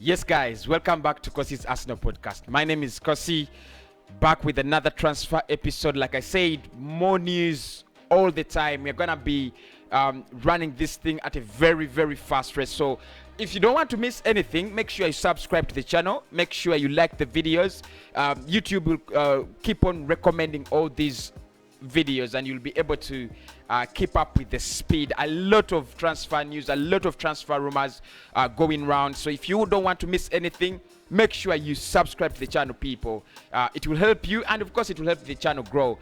Yes, guys, welcome back to Cossy's Arsenal podcast. My name is Cossy, back with another transfer episode. Like I said, more news all the time. We're gonna be running this thing at a very, very fast rate. So if you don't want to miss anything, make sure you subscribe to the channel. Make sure you like the videos. YouTube will keep on recommending all these videos and you'll be able to keep up with the speed. A lot of transfer news, a lot of transfer rumors going around. So if you don't want to miss anything, make sure you subscribe to the channel, people. It will help you, and of course it will help the channel grow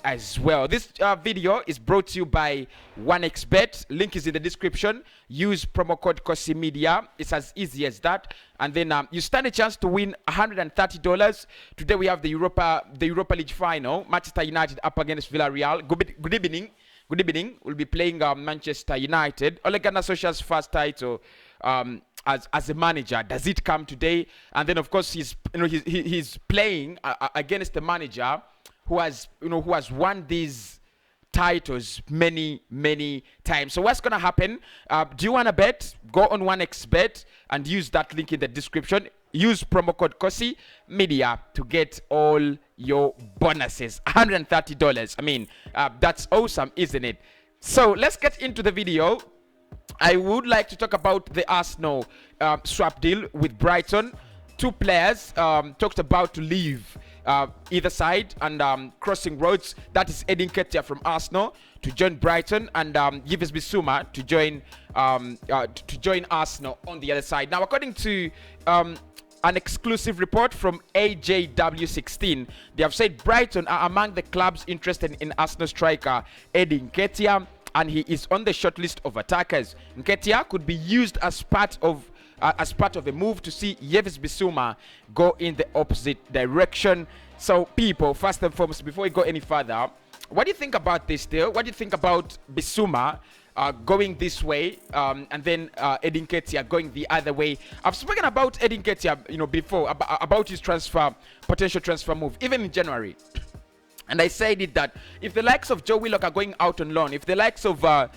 as well. This video is brought to you by 1xBet. Link is in the description. Use promo code Cossy Media. It's as easy as that, and then you stand a chance to win $130. Today we have the Europa League final, Manchester United up against Villarreal. Good evening. Good evening. We'll be playing Manchester United. Ole Gunnar Solskjaer's first title as a manager. Does it come today? And then of course he's playing against the manager who has won these titles many times. So what's gonna happen? Do you wanna bet? Go on 1xBet and use that link in the description. Use promo code Cossy Media to get all your bonuses. $130. I mean, that's awesome, isn't it? So let's get into the video. I would like to talk about the Arsenal swap deal with Brighton. Two players talked about to leave either side and crossing roads. That is Nketiah from Arsenal to join Brighton, and Bissouma to join Arsenal on the other side. Now, according to an exclusive report from AJW16, they have said Brighton are among the clubs interested in Arsenal striker Nketiah, and he is on the short list of attackers. Nketiah could be used as part of a move to see Bissouma go in the opposite direction. So, people, first and foremost, before we go any further, what do you think about this deal? What do you think about Bissouma going this way, and then Nketiah going the other way? I've spoken about Nketiah, before about his potential transfer move, even in January. And I said it that if the likes of Joe Willock are going out on loan, if the likes of the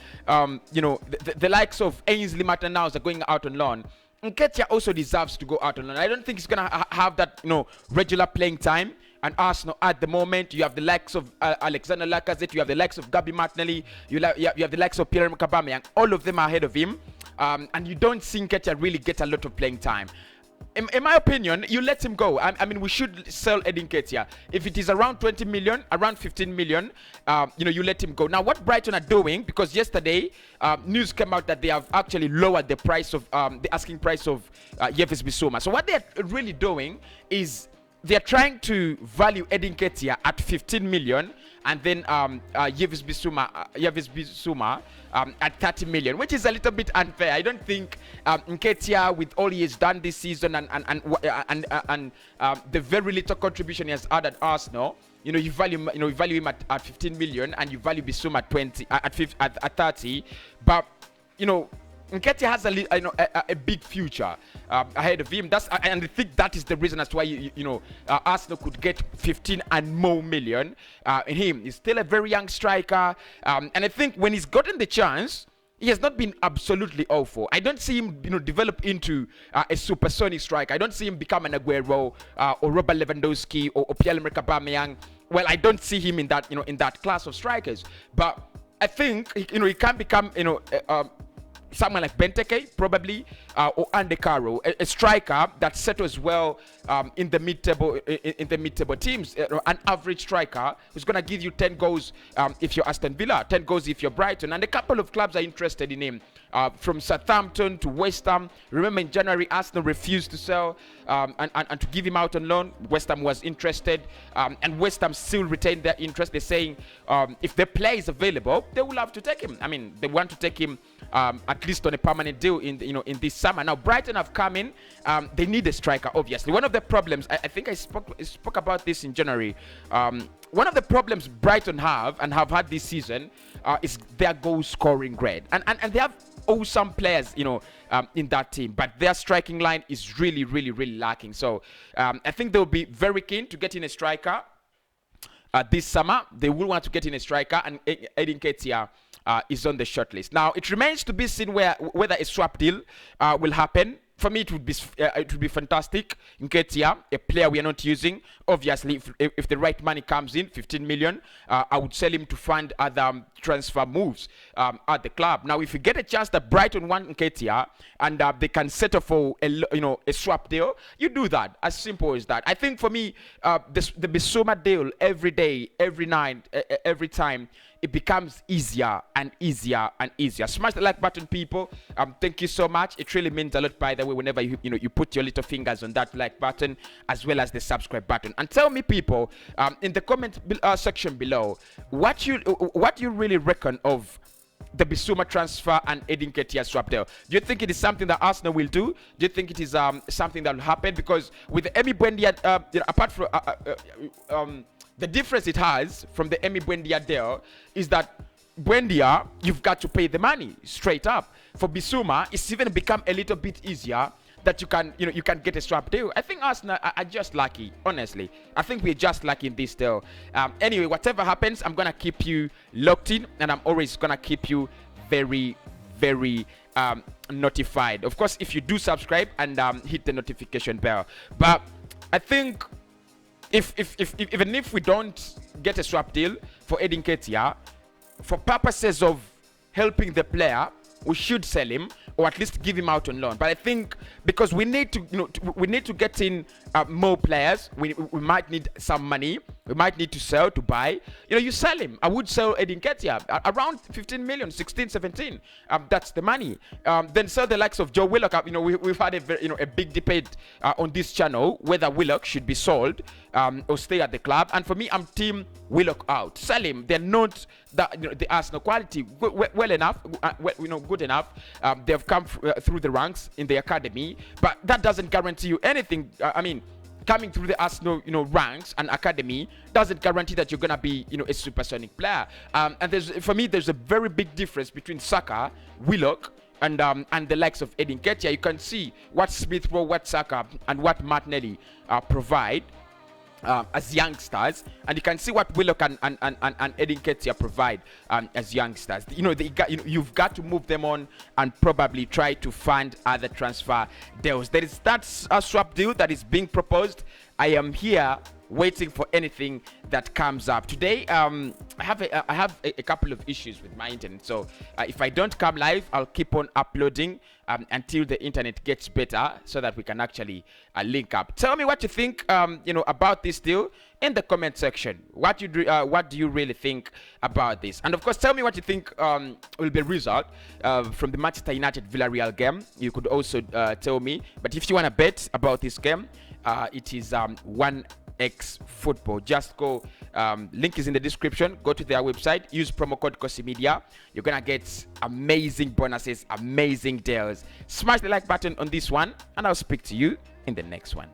likes of Ainsley Maitland-Niles are going out on loan, Nketiah also deserves to go out on loan. I don't think he's gonna have that regular playing time. And Arsenal at the moment, you have the likes of Alexander Lacazette, you have the likes of Gabi Martinelli, you have the likes of Pierre-Emerick Aubameyang. All of them are ahead of him, and you don't see Nketiah really get a lot of playing time. In my opinion, you let him go. I mean, we should sell Nketiah. If it is around 20 million, around 15 million, you let him go. Now, what Brighton are doing, because yesterday news came out that they have actually lowered the price of the asking price of Bissouma. So what they're really doing is they're trying to value Nketiah at 15 million, and then Bissouma at 30 million, which is a little bit unfair. I don't think Nketiah, with all he has done this season and the very little contribution he has had at Arsenal, you value him at 15 million, and you value Bissouma at 30, but Nketiah has a big future ahead of him. And I think that is the reason as to why Arsenal could get 15 and more million in him. He's still a very young striker, and I think when he's gotten the chance, he has not been absolutely awful. I don't see him develop into a supersonic striker. I don't see him become an Aguero or Robert Lewandowski or Pierre-Emerick Aubameyang. Well, I don't see him in that in that class of strikers. But I think he can become someone like Benteke, probably, or Andy Carroll, a striker that settles well in the mid-table teams. An average striker who's going to give you 10 goals if you're Aston Villa, 10 goals if you're Brighton, and a couple of clubs are interested in him, from Southampton to West Ham. Remember, in January, Arsenal refused to sell and to give him out on loan. West Ham was interested, and West Ham still retained their interest. They're saying if the player is available, they will have to take him. I mean, they want to take him at least on a permanent deal in this summer. Now, Brighton have come in. They need a striker, obviously. One of the problems, I think I spoke about this in January. One of the problems Brighton have had this season is their goal scoring grade, and they have awesome players, in that team, but their striking line is really lacking. So I think they'll be very keen to get in a striker this summer. They will want to get in a striker, and Nketiah is on the shortlist. Now, it remains to be seen whether a swap deal will happen. for me, it would be fantastic. Nketiah, a player we are not using. Obviously, if the right money comes in, 15 million, I would sell him to fund other transfer moves at the club. Now, if you get a chance that Brighton want Nketiah and they can settle for a swap deal, you do that. As simple as that. I think for me, the Bissouma deal every day, every night, every time, it becomes easier and easier and easier. Smash the like button, people. Thank you so much. It really means a lot, by the way, whenever you put your little fingers on that like button as well as the subscribe button. And tell me, people, in the comment section below, what you really reckon of the Bissouma transfer and Nketiah swap deal. Do you think it is something that Arsenal will do? Do you think it is something that will happen? Because with the Emi Buendia, apart from the difference it has from the Emi Buendia deal is that Buendia, you've got to pay the money straight up. For Bissouma, it's even become a little bit easier that you can get a swap deal. I think Arsenal are just lucky, honestly. I think we're just lucky in this deal. Anyway, whatever happens, I'm gonna keep you locked in, and I'm always gonna keep you very, very notified. Of course, if you do subscribe and hit the notification bell. But I think even if we don't get a swap deal for Nketiah, for purposes of helping the player, we should sell him or at least give him out on loan. But I think because we need to get in more players, we might need some money. We might need to sell, to buy. You sell him. I would sell Nketiah around 15 million, 16, 17. That's the money. Then sell the likes of Joe Willock. We've had a big debate on this channel whether Willock should be sold or stay at the club. And for me, I'm team Willock out. Sell him. They're not the Arsenal quality well enough. Good enough. They've come through the ranks in the academy, but that doesn't guarantee you anything. Coming through the Arsenal, ranks and academy doesn't guarantee that you're gonna be, a supersonic player. And for me, there's a very big difference between Saka, Willock, and the likes of Nketiah. You can see what Smith Rowe, what Saka, and what Martinelli provide as youngsters, and you can see what Willock and Nketiah provide as youngsters. You've got to move them on and probably try to find other transfer deals. There is that swap deal that is being proposed. I am here waiting for anything that comes up today. I have a couple of issues with my internet, so if I don't come live, I'll keep on uploading until the internet gets better, so that we can actually link up. Tell me what you think about this deal in the comment section. What do you really think about this? And of course, tell me what you think will be the result from the Manchester United Villarreal game. You could also tell me. But if you want to bet about this game, it is 1x football. Just go, link is in the description. Go to their website, use promo code Cossy Media. You're gonna get amazing bonuses, amazing deals. Smash the like button on this one, and I'll speak to you in the next one.